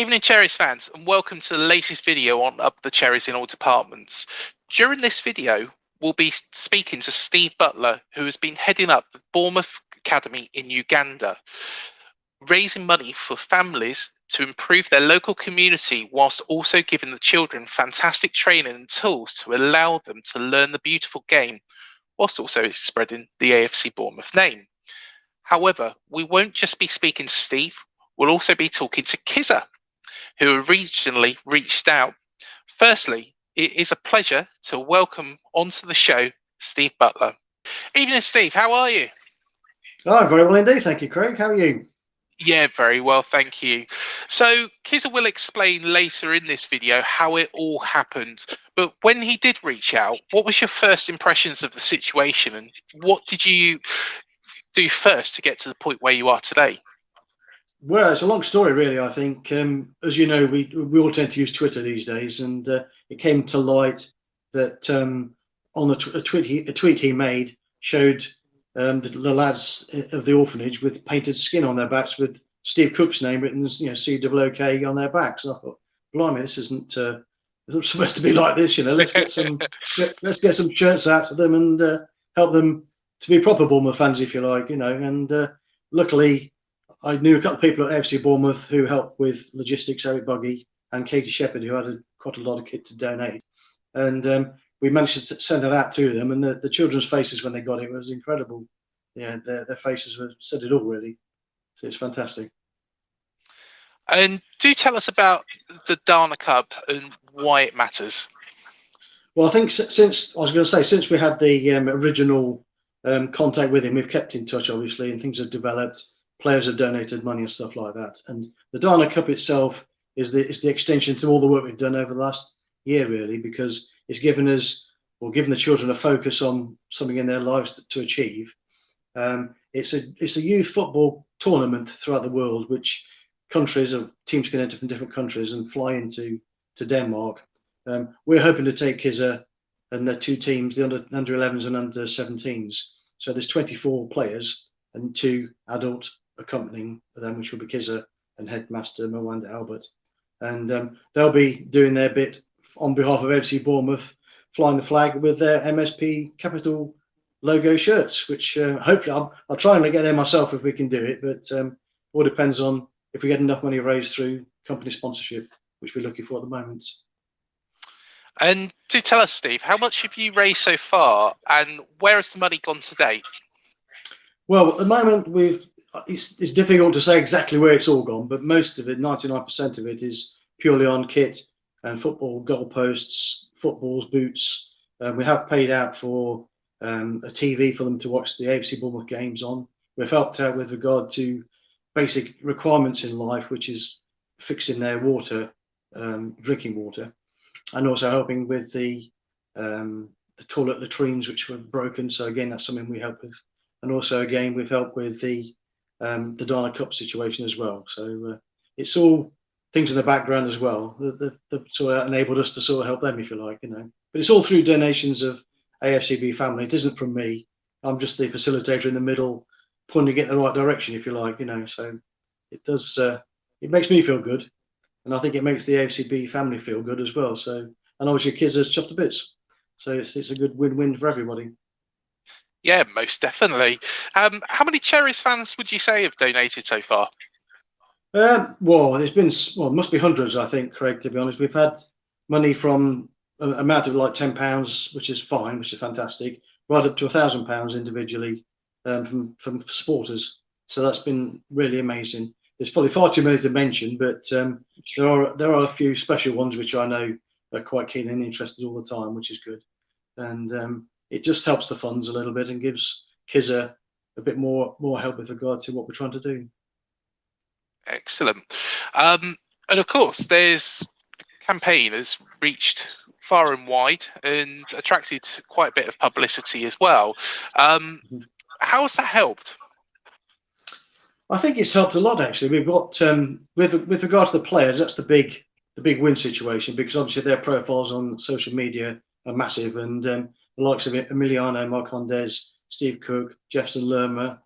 Evening Cherries fans, and welcome to the latest video on Up the Cherries in all departments. During this video, we'll be speaking to Steve Butler, who has been heading up the Bournemouth Academy in Uganda, raising money for families to improve their local community whilst also giving the children fantastic training and tools to allow them to learn the beautiful game, whilst also spreading the AFC Bournemouth name. However, we won't just be speaking to Steve, we'll also be talking to Kizza, who originally reached out. Firstly, it is a pleasure to welcome onto the show Steve Butler. Evening, Steve. How are you? Oh, very well indeed. Thank you, Craig. How are you? Yeah, very well, thank you. So Kizza will explain later in this video how it all happened. But when he did reach out, what was your first impressions of the situation, and what did you do first to get to the point where you are today? Well, it's a long story, really. I think, as you know, we all tend to use Twitter these days, and it came to light that on a tweet he made showed the lads of the orphanage with painted skin on their backs with Steve Cook's name written, COOK on their backs. And I thought, blimey, this isn't supposed to be like this. Let's get some shirts out to them and help them to be proper Bournemouth fans, if you like. And luckily, I knew a couple of people at AFC Bournemouth who helped with logistics, Eric Buggy and Katie Shepherd, who had quite a lot of kit to donate. And we managed to send it out to them, and the children's faces when they got it was incredible. Yeah, their faces said it all, really. So it's fantastic. And do tell us about the Darna Cup and why it matters. Well, I think since we had the original contact with him, we've kept in touch, obviously, and things have developed. Players have donated money and stuff like that. And the Darna Cup itself is the extension to all the work we've done over the last year, really, because it's given the children a focus on something in their lives to achieve. It's a youth football tournament throughout the world, which teams can enter from different countries and fly into Denmark. We're hoping to take Kizza and the two teams, the under 11s and under 17s. So there's 24 players and 2 adult accompanying them, which will be Kizza and headmaster Mwanda Albert. And they'll be doing their bit on behalf of AFC Bournemouth, flying the flag with their MSP Capital logo shirts, which hopefully I'll try and get there myself if we can do it, but all depends on if we get enough money raised through company sponsorship, which we're looking for at the moment. And do tell us, Steve, how much have you raised so far, and where has the money gone to date? Well, at the moment, it's difficult to say exactly where it's all gone, but most of it, 99% of it, is purely on kit and football goalposts, footballs, boots. We have paid out for a TV for them to watch the AFC Bournemouth games on. We've helped out with regard to basic requirements in life, which is fixing their water, drinking water, and also helping with the toilet latrines, which were broken. So again, that's something we help with. And also, again, we've helped with the Darna Cup situation as well. So it's all things in the background as well that sort of enabled us to sort of help them, if you like, But it's all through donations of AFCB family. It isn't from me. I'm just the facilitator in the middle, pointing it in the right direction, if you like, So it does. It makes me feel good, and I think it makes the AFCB family feel good as well. So, and obviously, kids are chuffed to bits. So it's a good win-win for everybody. Yeah, most definitely. How many Cherries fans would you say have donated so far? Well, it must be hundreds, I think, Craig, to be honest. We've had money from an amount of like £10, which is fine, which is fantastic, right up to £1,000 individually from supporters. So that's been really amazing. There's probably far too many to mention, but there are a few special ones which I know are quite keen and interested all the time, which is good. And it just helps the funds a little bit and gives Kizza a bit more help with regard to what we're trying to do. Excellent. And of course, the campaign has reached far and wide and attracted quite a bit of publicity as well. How has that helped? I think it's helped a lot, actually. We've got with regard to the players, that's the big win situation, because obviously their profiles on social media are massive, and the likes of Emiliano Marcondes, Steve Cook, Jefferson Lerma,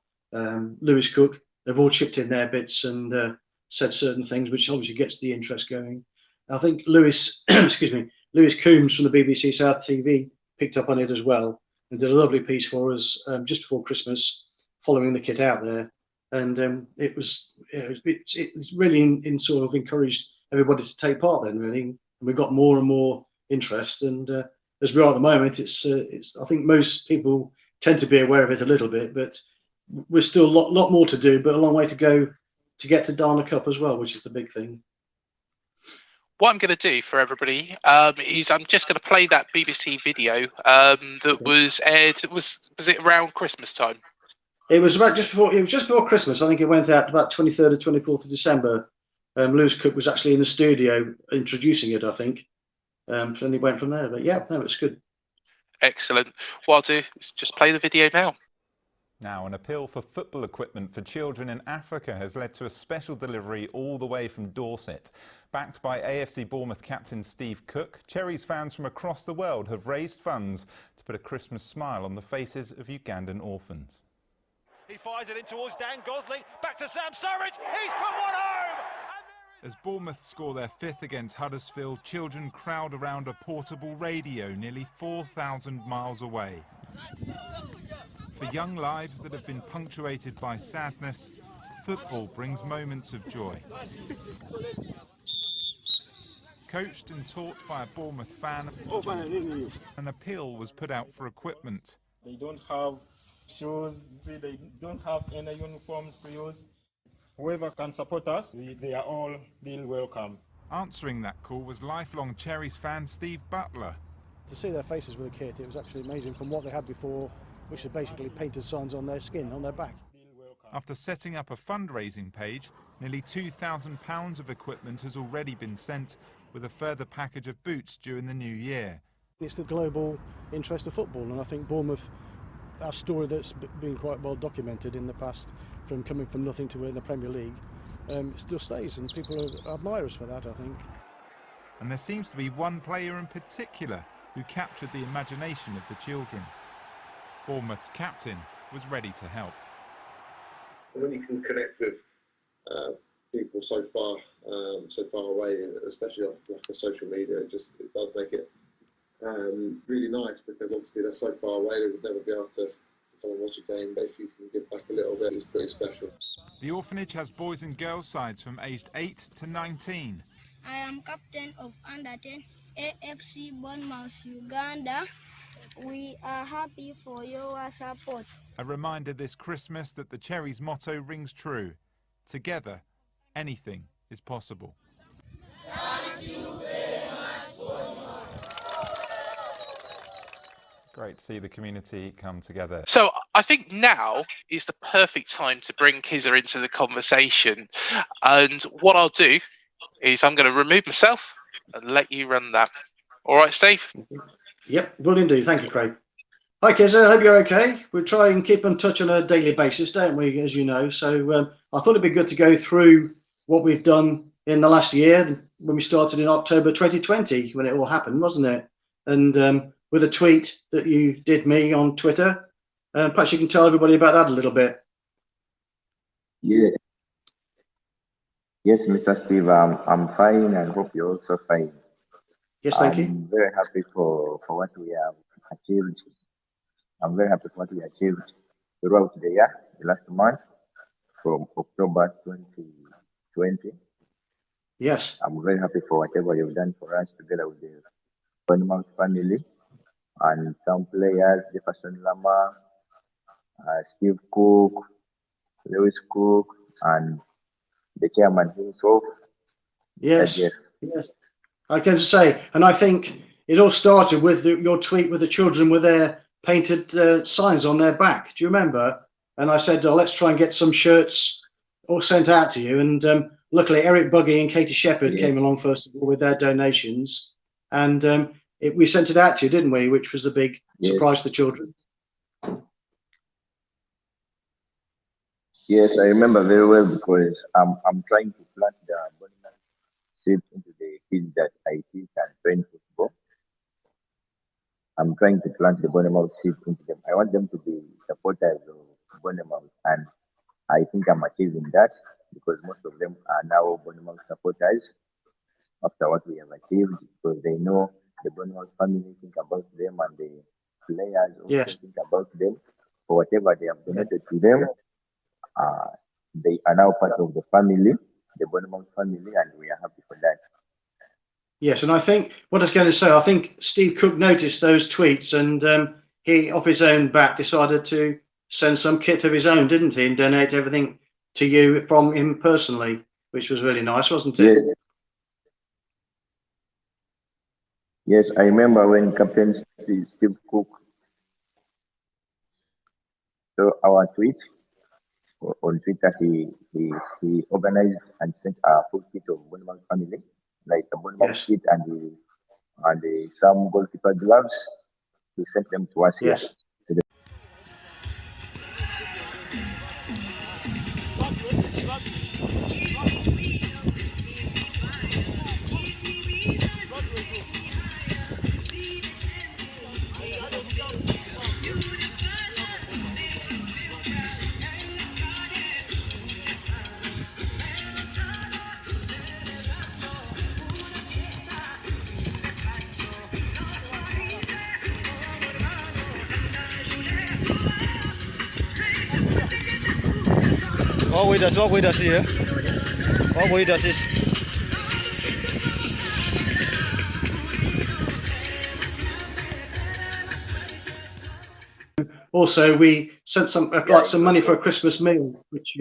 Lewis Cook, they've all chipped in their bits and said certain things, which obviously gets the interest going. I think Lewis, excuse me, Lewis Coombs from the BBC South TV picked up on it as well and did a lovely piece for us just before Christmas, following the kit out there. And it's really in sort of encouraged everybody to take part then, really. And we've got more and more interest. And as we are at the moment, it's I think most people tend to be aware of it a little bit, but we're still a lot more to do, but a long way to go to get to Darna Cup as well, which is the big thing. What I'm going to do for everybody is I'm just going to play that BBC video that was aired. Was it around Christmas time? It was just before Christmas. I think it went out about 23rd or 24th of December. Lewis Cook was actually in the studio introducing it, I think. And he went from there. But yeah, no, it's good. Excellent. What I'll do is just play the video now. Now, an appeal for football equipment for children in Africa has led to a special delivery all the way from Dorset. Backed by AFC Bournemouth captain Steve Cook, Cherries fans from across the world have raised funds to put a Christmas smile on the faces of Ugandan orphans. He fires it in towards Dan Gosley, back to Sam Surridge, he's put one home! As Bournemouth score their 5th against Huddersfield, children crowd around a portable radio nearly 4,000 miles away. For young lives that have been punctuated by sadness, football brings moments of joy. Coached and taught by a Bournemouth fan, an appeal was put out for equipment. They don't have shoes, they don't have any uniforms to use. Whoever can support us, they are all being welcome. Answering that call was lifelong Cherries fan Steve Butler. To see their faces with a kit, it was actually amazing from what they had before, which are basically painted signs on their skin, on their back. After setting up a fundraising page, nearly £2,000 of equipment has already been sent, with a further package of boots during the new year. It's the global interest of football, and I think Bournemouth, our story that's been quite well documented in the past, from coming from nothing to win the Premier League, still stays, and people admire us for that, I think. And there seems to be one player in particular who captured the imagination of the children. Bournemouth's captain was ready to help. When you can connect with people so far away, especially off like a social media, it does make it really nice, because obviously they're so far away, they would never be able to come and watch a game, but if you can give back a little bit, it's pretty special. The orphanage has boys and girls sides from aged 8 to 19. I am captain of under 10 AFC Bournemouth Uganda. We are happy for your support. A reminder this Christmas that the Cherries motto rings true. Together, anything is possible. Thank you very much, Bournemouth. Great to see the community come together. So I think now is the perfect time to bring Kizza into the conversation. And what I'll do is I'm going to remove myself and let you run that. All right, Steve? Yep, will indeed. Thank you, Craig. Hi, Kizza. I hope you're okay. We try and keep in touch on a daily basis, don't we, as you know? So I thought it'd be good to go through what we've done in the last year, when we started in October 2020, when it all happened, wasn't it? And with a tweet that you did me on Twitter. Perhaps you can tell everybody about that a little bit. Yeah. Yes, Mr. Steve, I'm fine, and hope you're also fine. Yes, thank you. I'm very happy for what we have achieved. I'm very happy for what we achieved throughout the year, the last month, from October 2020. Yes. I'm very happy for whatever you've done for us together with the Bournemouth family and some players, Jefferson Lama, Steve Cook, Lewis Cook, and the chairman himself. Yes. Yes. I can say, and I think it all started with your tweet with the children with their painted signs on their back. Do you remember? And I said, oh, let's try and get some shirts all sent out to you. And luckily, Eric Buggy and Katie Shepherd came along first of all with their donations. And we sent it out to you, didn't we? Which was a big surprise to the children. Yes, I remember very well, because I'm trying to plant the Bournemouth seed into the kids that I teach and train football. I'm trying to plant the Bournemouth seed into them. I want them to be supporters of Bournemouth, and I think I'm achieving that. because most of them are now Bournemouth supporters after what we have achieved, because they know the Bournemouth family think about them and the players also think about them for whatever they have donated to them. They are now part of the family, the Bournemouth family, and we are happy for that. Yes, and I think what I was going to say, I think Steve Cook noticed those tweets, and he, off his own back, decided to send some kit of his own, didn't he, and donate everything to you from him personally, which was really nice, wasn't it? Yes. Yes, I remember when Captain Steve Cook saw our tweet on Twitter. He organized and sent a full kit of Bournemouth family, like a Bournemouth kit and some goalkeeper gloves. He sent them to us here. What way does here? What way does this? Also, we sent some money for a Christmas meal, which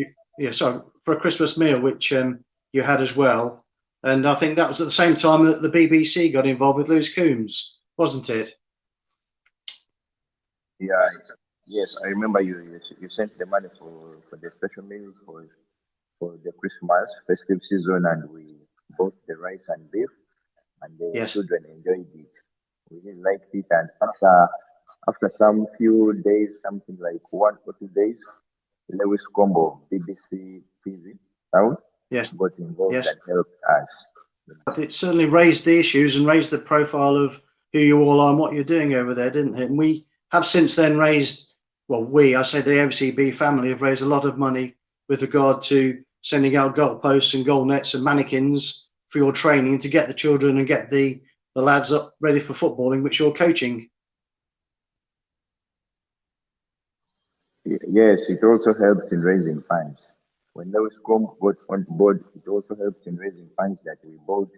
for a Christmas meal, which you had as well. And I think that was at the same time that the BBC got involved with Lewis Coombs, wasn't it? Yeah. Yes, I remember you sent the money for the special meals for the Christmas festive season, and we bought the rice and beef, and the children enjoyed it. We really liked it, and after some few days, something like 1 or 2 days, Lewis Combo, BBC TV sound, got involved and helped us. But it certainly raised the issues and raised the profile of who you all are and what you're doing over there, didn't it? And we have since then raised, I say the AFCB family have raised a lot of money with regard to sending out goalposts and goal nets and mannequins for your training to get the children and get the lads up ready for footballing, which you're coaching. Yes, it also helped in raising funds. When Lewis Combo got on board, it also helped in raising funds that we bought,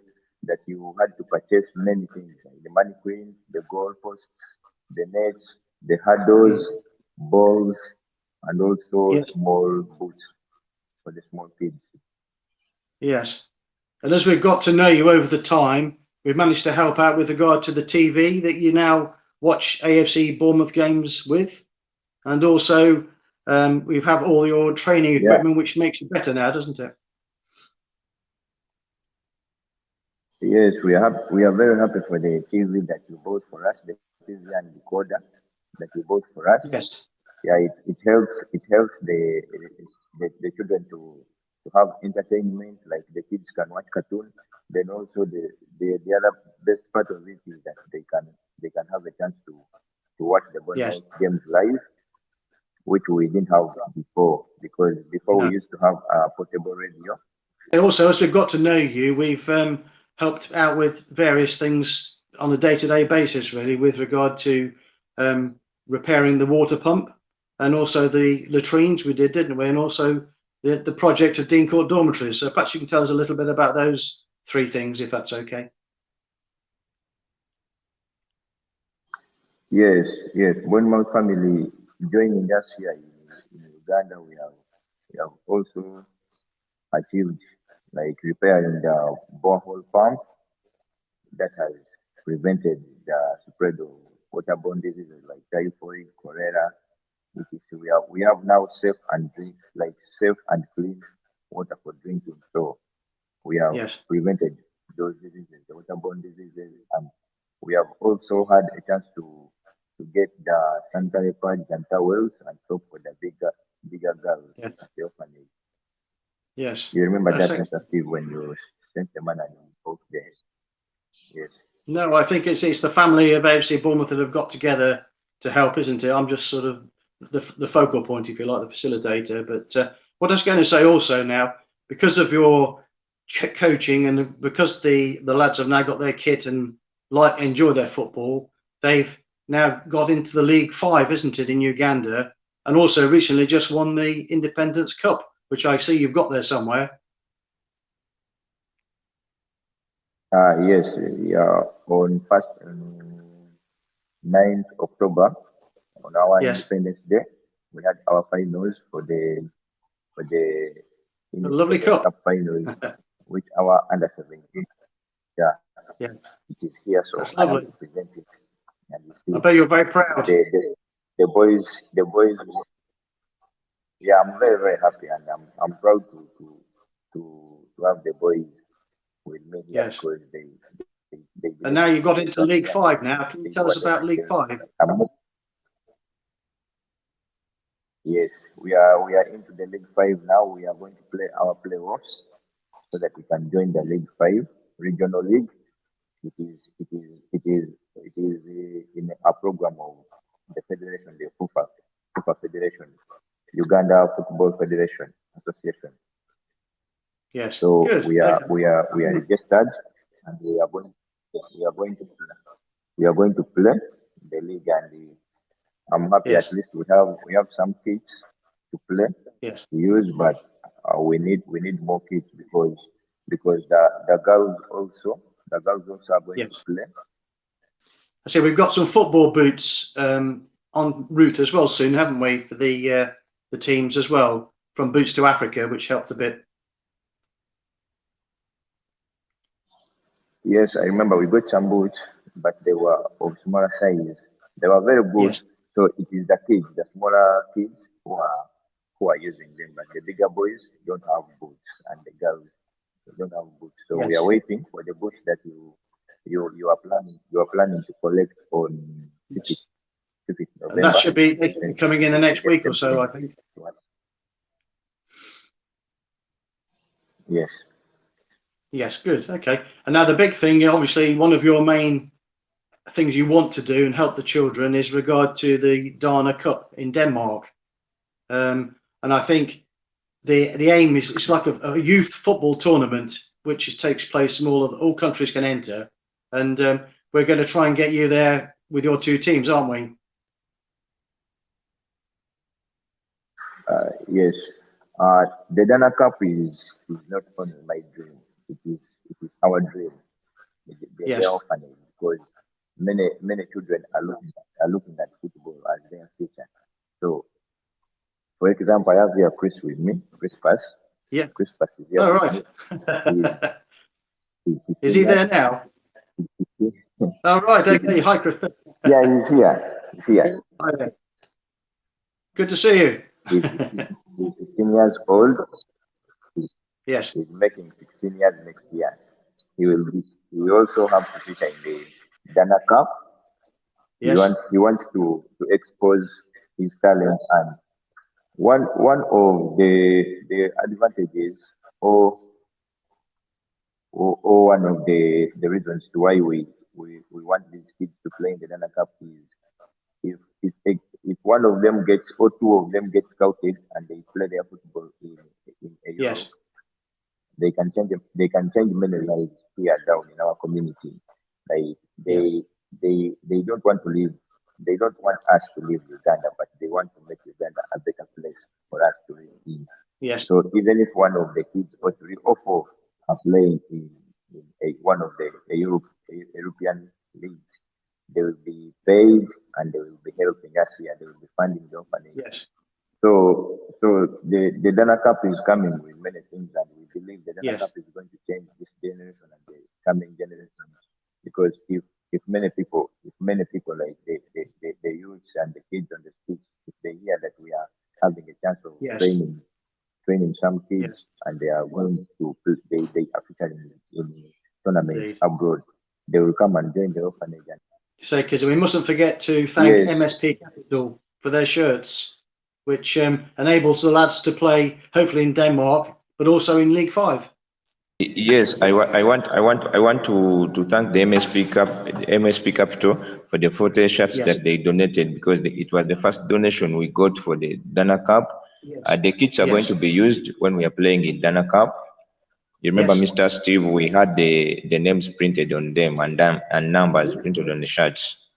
that you had to purchase many things, like the mannequins, the goalposts, the nets, the hurdles, balls, and also small boots for the small kids. Yes. And as we've got to know you over the time, we've managed to help out with regard to the TV that you now watch AFC Bournemouth games with. And also we have all your training equipment, which makes it better now, doesn't it? Yes, we are very happy for the TV that you bought for us, the TV and decoder that you bought for us. Yes. Yeah, it helps the children to have entertainment, like the kids can watch cartoon. Then also the other best part of it is that they can have a chance to watch the Bournemouth games live, which we didn't have before, because before we used to have a portable radio. Also, as we've got to know you, we've helped out with various things on a day-to-day basis, really, with regard to repairing the water pump and also the latrines we did, didn't we? And also the project of Court Dormitory. So perhaps you can tell us a little bit about those 3 things, if that's okay. Yes. Bournemouth family joining us here in Uganda, we have also achieved, like, repairing the borehole pump that has prevented the spread of waterborne diseases like typhoid, cholera, etc. We have now safe and clean water for drinking. So we have prevented those diseases, the waterborne diseases, and we have also had a chance to get the sanitary pads and towels and soap for the bigger girls at the orphanage. Yes. You remember that, Mr. Steve, when you sent the money both days? Yes. No, I think it's the family of AFC Bournemouth that have got together to help, isn't it? I'm just sort of the focal point, if you like, the facilitator. But what I was going to say also now, because of your coaching and because the lads have now got their kit and enjoy their football, they've now got into the League 5, isn't it, in Uganda, and also recently just won the Independence Cup, which I see you've got there somewhere. Yes, yeah, on 9th October, on our Independence Day, we had our finals for the lovely cup finals, which our under-17, it is here, so I am representing. And you see, I bet you're very proud. The boys, yeah, I'm very, very happy, and I'm proud to have the boys with me here because they and now you've got into League 5 now. Can you tell us about League 5? Yes, we are into the League 5 now. We are going to play our playoffs so that we can join the League 5 regional league. It is in a program of the federation, the FIFA Federation, Uganda Football Federation Association. Yes. So good. we are registered, and we are going to play the league, and I'm happy at least we have some kits to play to use, but we need more kits because the girls also are going to play. I say we've got some football boots en route as well soon, haven't we, for the teams as well, from Boots to Africa, which helped a bit. Yes, I remember we got some boots, but they were of smaller size. They were very good. So it is the kids, the smaller kids who are using them, but the bigger boys don't have boots, and the girls don't have boots. So we are waiting for the boots that you are planning to collect on 5th November. And that should be coming in the next week or so, I think. Yes. Yes, good. Okay. And now the big thing, obviously, one of your main things you want to do and help the children is regard to the Darna Cup in Denmark. And I think the aim is it's like a youth football tournament, which takes place and all countries can enter. And we're going to try and get you there with your two teams, aren't we? Yes. The Darna Cup is not only my dream. It is our dream. The orphanage, because many children are looking at football as their future. So, for example, I have here Chris with me. Chris Pass. Yeah. Chris Pass is here. Oh, right. Is he there now? Oh, right. Okay. Hi, Chris. Yeah, he's here. He's here. Hi there. Good to see you. He's 15 years old. Yes. He's making 16 years next year. He will also have to feature in the Darna Cup. Yes. He wants to expose his talent, and one of the advantages or one of the reasons why we want these kids to play in the Darna Cup is if one of them gets or two of them get scouted and they play their football in Europe, they can change many lives here down in our community. They don't want to leave. They don't want us to leave Uganda, but they want to make Uganda a better place for us to live in. Yes. So even if one of the kids or three or four are playing in one of the European leagues, they will be paid and they will be helping us here. They will be funding the orphanage. Yes. So the Darna Cup is coming with many things, and we believe the Darna Cup is going to change this generation and the coming generations. Because if many people like the youths and the kids on the streets, if they hear that we are having a chance of training some kids and they are going to they are featuring in tournaments abroad, they will come and join the orphanage. So, because we mustn't forget to thank MSP Capital for their shirts, which enables the lads to play hopefully in Denmark, but also in League 5. Yes, I want to thank the MSP Capital for the 40 shirts that they donated, because it was the first donation we got for the Darna Cup. The kits are going to be used when we are playing in Darna Cup. You remember, Yes. Mr. Steve, we had the names printed on them and numbers printed on the shirts.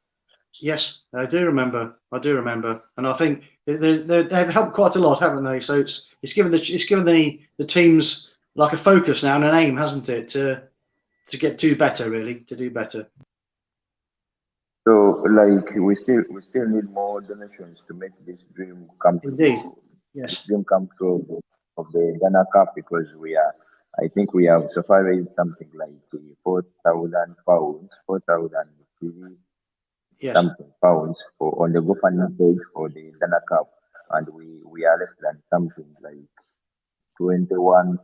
Yes, I do remember. And I think they've helped quite a lot, haven't they? So it's given the teams like a focus now and an aim, hasn't it, to do better. So, like, we still need more donations to make this dream come true. Indeed. Yes. This dream come true of the Darna Cup, because I think we have so far raised something like £4,000, 4,000 Yes. something pounds on the GoFundMe page for the Darna Cup, and we are less than something like £21,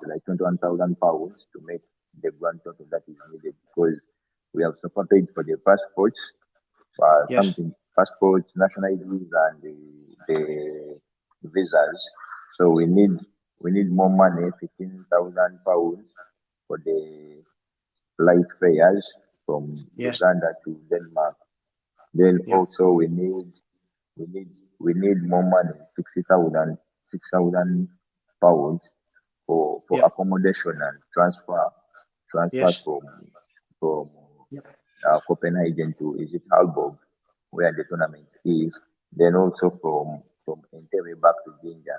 like £21,000 to make the grand total that is needed, because we have so far paid for the passports, Yes. passports, national IDs, and the visas. So we need more money, £15,000 for the flight fares from Yes. Uganda to Denmark. Then Yeah. also we need more money, £6,000 for Yeah. accommodation and transfer Yes. from Yeah. Copenhagen to Egypt Halborg, where the tournament is. Then also from Entebbe back to Jinja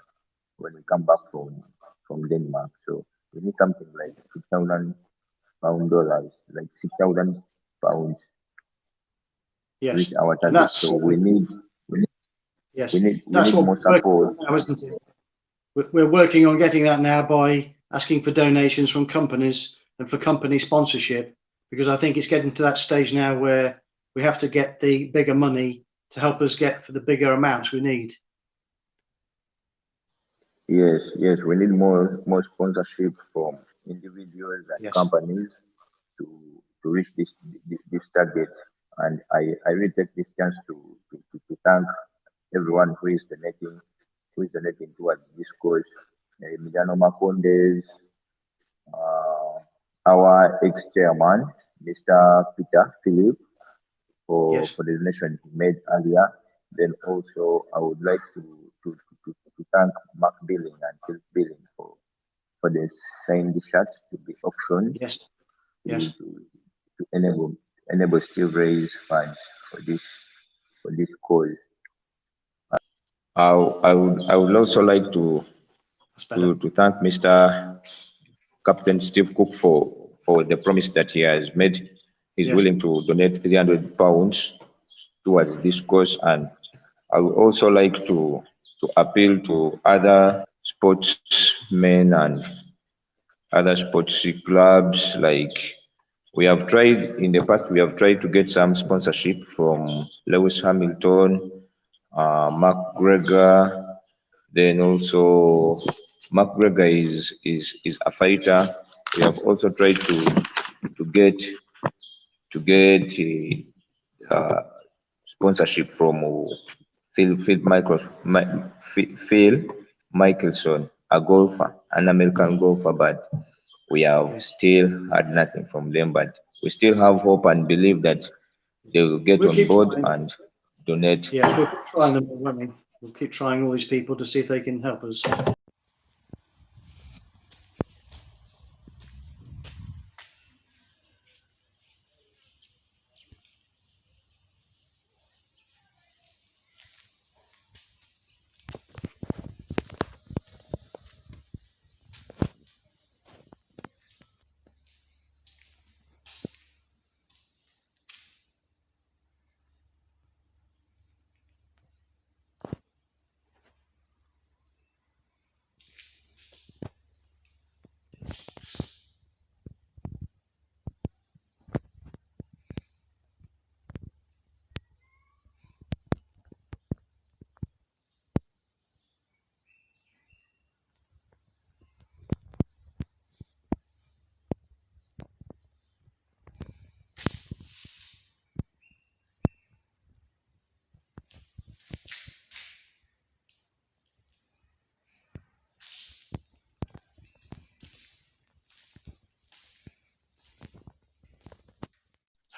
when we come back from Denmark. So we need something like £6,000, like £6,000 Yes. reach our And target. that's So we need yes. we need That's what more we're working support. on now, isn't it? We're working on getting that now by asking for donations from companies and for company sponsorship, because I think it's getting to that stage now where we have to get the bigger money to help us get for the bigger amounts we need. Yes, we need more sponsorship from individuals and Yes. companies to reach this target. And I really take this chance to thank everyone who is donating towards this cause. Emiliano Macondes, our ex-chairman, Mr. Peter Philip, for Yes. the donation he made earlier. Then also I would like to thank Mark Billing and Phil Billing for the signed shirts to be auctioned Yes. Yes. to enable still raise funds for this cause. I would also like to thank Mr. Captain Steve Cook for the promise that he has made. He's Yes. willing to donate £300 towards this cause, and I would also like to appeal to other sportsmen and other sports clubs. Like, we have tried in the past, we have tried to get some sponsorship from Lewis Hamilton, Mark Gregor. Then also, Mark Gregor is a fighter. We have also tried to get sponsorship from Phil Mickelson, a golfer, an American golfer, but we have still had nothing from them. But we still have hope and believe that they will get on board and donate. Yes, we'll keep trying them, won't we? We'll keep trying all these people to see if they can help us.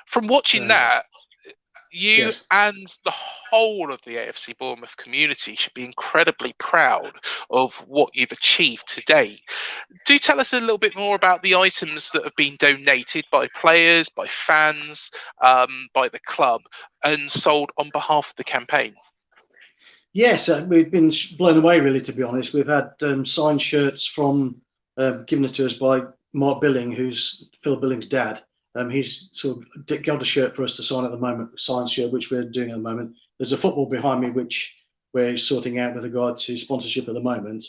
From watching that, You Yes. and the whole of the AFC Bournemouth community should be incredibly proud of what you've achieved to date. Do tell us a little bit more about the items that have been donated by players, by fans, by the club, and sold on behalf of the campaign. Yes, we've been blown away, really, to be honest. We've had signed shirts from given to us by Mark Billing, who's Phil Billing's dad. He's sort of got a shirt for us to sign at the moment, a signed shirt, which we're doing at the moment. There's a football behind me, which we're sorting out with regard to sponsorship at the moment.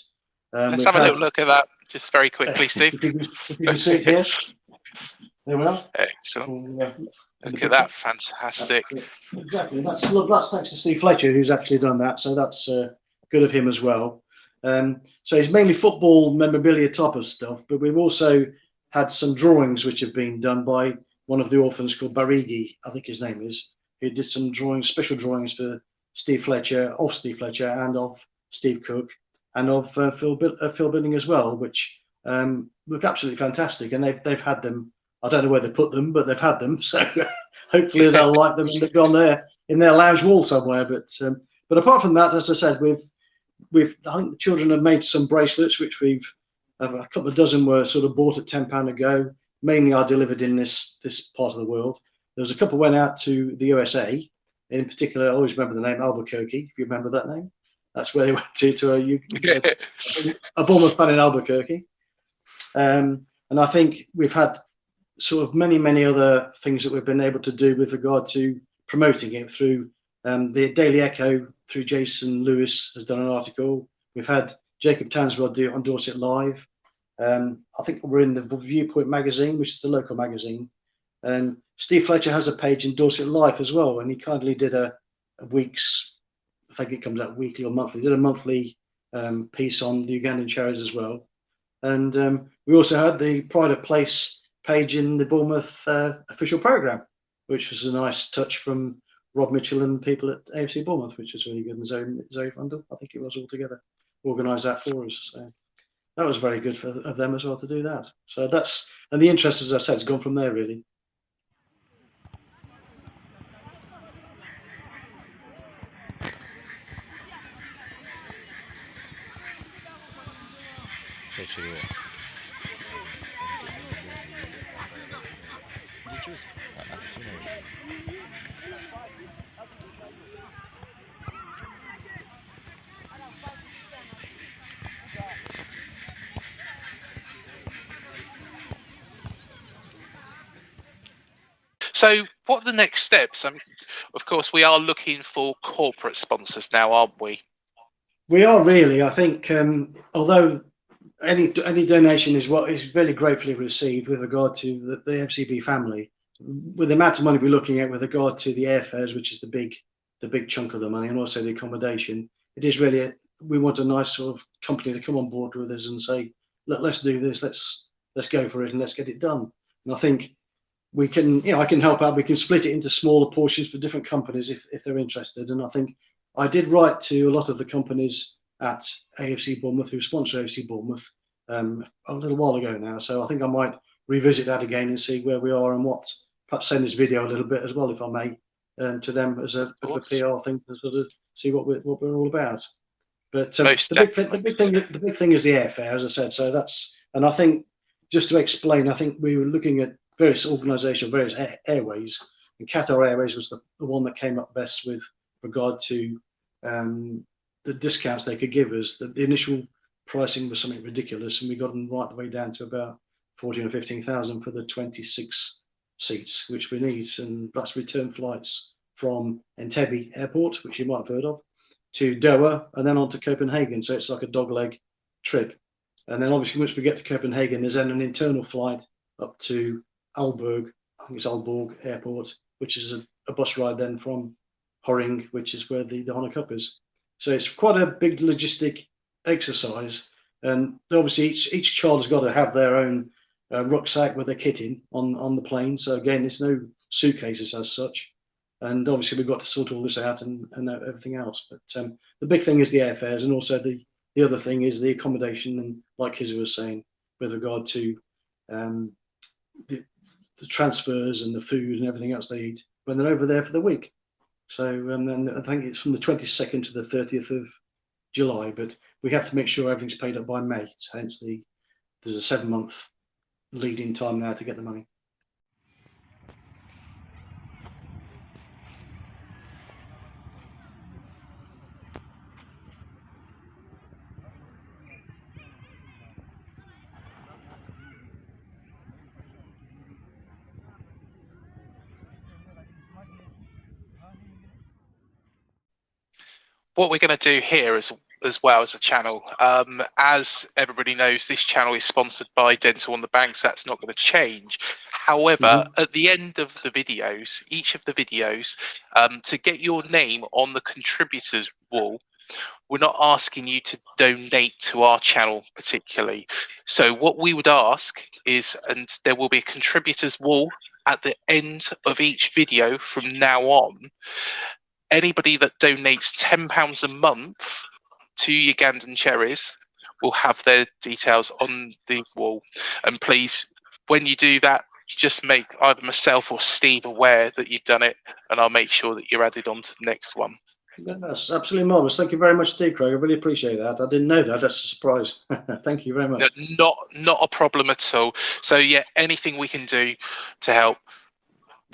Let's have a little look at that just very quickly, Steve. If you can see it here. There we are. Excellent. Look at that, fantastic. Exactly. That's thanks to Steve Fletcher, who's actually done that. So that's good of him as well. So it's mainly football memorabilia type of stuff, but we've also had some drawings which have been done by one of the orphans called Barigi, I think his name is, who did some drawings, special drawings for Steve Fletcher, and of Steve Cook, and of Phil Billing as well, which look absolutely fantastic. And they've had them. I don't know where they put them, but they've had them. So hopefully they'll like them and they've gone there in their lounge wall somewhere. But apart from that, as I said, I think the children have made some bracelets, which a couple of dozen were sort of bought at £10 a go. Mainly are delivered in this part of the world. There was a couple went out to the USA. In particular, I always remember the name Albuquerque, if you remember that name. That's where they went to a Bournemouth fan in Albuquerque. And I think we've had sort of many other things that we've been able to do with regard to promoting it through the Daily Echo, through Jason Lewis has done an article. We've had Jacob Tanswell do it on Dorset Live. I think we're in the Viewpoint magazine, which is the local magazine. Steve Fletcher has a page in Dorset Life as well, and he kindly did a week's, I think it comes out weekly or monthly, did a monthly piece on the Ugandan Cherries as well. And we also had the Pride of Place page in the Bournemouth official programme, which was a nice touch from Rob Mitchell and people at AFC Bournemouth, which was really good. And Zoe Rundle, I think it was all together, organised that for us. So that was very good of them as well to do that. So and the interest, as I said, has gone from there, really. So what are the next steps? Of course, we are looking for corporate sponsors now, aren't we? We are really. I think although any donation is very gratefully received with regard to the AFCB family, with the amount of money we're looking at with regard to the airfares, which is the big chunk of the money, and also the accommodation, it is really we want a nice sort of company to come on board with us and say, let's do this, let's go for it, and let's get it done. And I think we can, I can help out. We can split it into smaller portions for different companies if they're interested. And I think I did write to a lot of the companies at AFC Bournemouth who sponsor AFC Bournemouth a little while ago now. So I think I might revisit that again and see where we are and perhaps send this video a little bit as well, if I may, to them as a bit of a PR thing to sort of see what we're all about. But the big thing is the airfare, as I said. So and I think just to explain, I think we were looking at various organisations, various airways, and Qatar Airways was the one that came up best with regard to the discounts they could give us. The initial pricing was something ridiculous, and we got them right the way down to about 14 or 15,000 for the 26 seats, which we need, and that's return flights from Entebbe Airport, which you might have heard of, to Doha, and then on to Copenhagen. So it's like a dogleg trip. And then obviously once we get to Copenhagen, there's then an internal flight up to Aalborg, I think it's Aalborg Airport, which is a bus ride then from Horring, which is where the Darna Cup is. So it's quite a big logistic exercise, and obviously each child has got to have their own rucksack with their kit in on the plane. So again, there's no suitcases as such, and obviously we've got to sort all this out and everything else. But the big thing is the airfares, and also the other thing is the accommodation, and like Kizza was saying, with regard to the transfers and the food and everything else they eat when they're over there for the week. So and I think it's from the 22nd to the 30th of July, but we have to make sure everything's paid up by May. So hence there's a 7-month lead-in time now to get the money. What we're going to do here as well as a channel, as everybody knows, this channel is sponsored by Dental on the Banks. That's not going to change. However, at the end of the videos, each of the videos, to get your name on the contributors wall, we're not asking you to donate to our channel particularly. So what we would ask is, and there will be a contributors wall at the end of each video from now on. Anybody that donates £10 a month to Ugandan Cherries will have their details on the wall. And please, when you do that, just make either myself or Steve aware that you've done it, and I'll make sure that you're added on to the next one. That's absolutely marvellous. Thank you very much indeed, Craig. I really appreciate that. I didn't know that. That's a surprise. Thank you very much. No, not a problem at all. So yeah, anything we can do to help,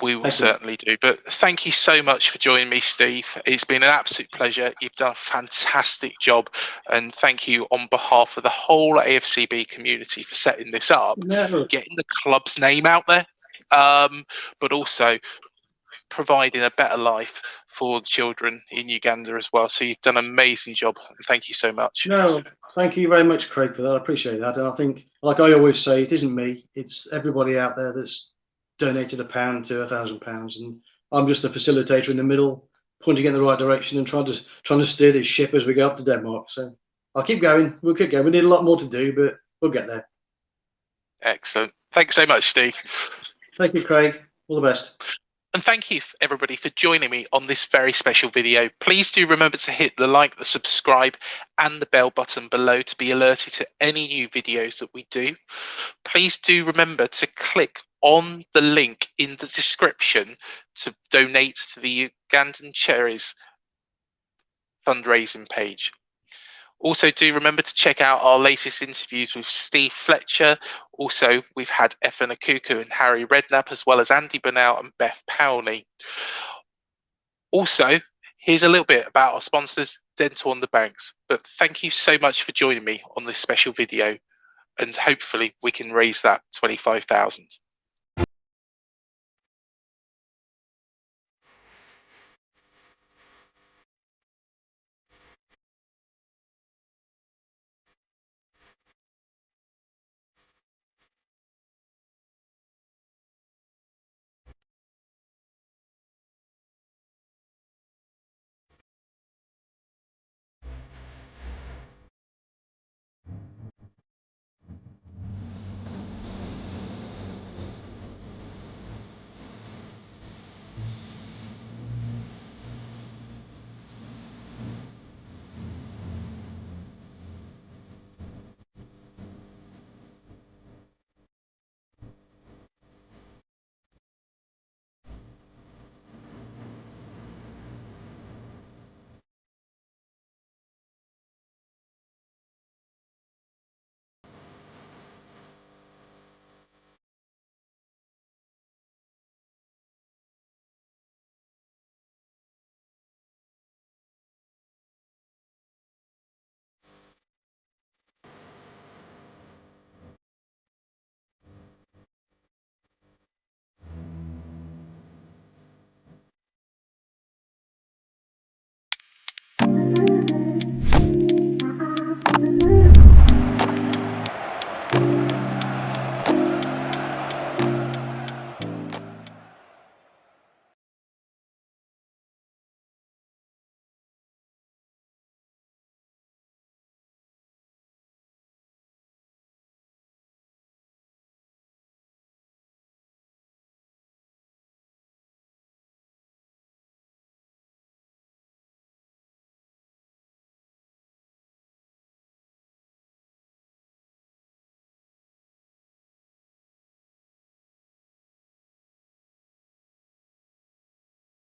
we will certainly do. But thank you so much for joining me, Steve. It's been an absolute pleasure. You've done a fantastic job, and thank you on behalf of the whole AFCB community for setting this up, getting the club's name out there, but also providing a better life for the children in Uganda as well. So you've done an amazing job. Thank you so much. No, thank you very much, Craig, for that. I appreciate that. And I think, like I always say, it isn't me. It's everybody out there that's donated £1 to £1,000, and I'm just a facilitator in the middle, pointing in the right direction and trying to steer this ship as we go up to Denmark. So I'll keep going. We'll keep going. We need a lot more to do, but we'll get there. Excellent. Thanks so much, Steve. Thank you, Craig. All the best. And thank you, everybody, for joining me on this very special video. Please do remember to hit the like, the subscribe, and the bell button below to be alerted to any new videos that we do. Please do remember to click on the link in the description to donate to the Ugandan Cherries fundraising page. Also, do remember to check out our latest interviews with Steve Fletcher. Also, we've had Effa Nakuku and Harry Redknapp, as well as Andy Burnell and Beth Powney. Also, here's a little bit about our sponsors, Dental on the Banks. But thank you so much for joining me on this special video, and hopefully we can raise that 25,000.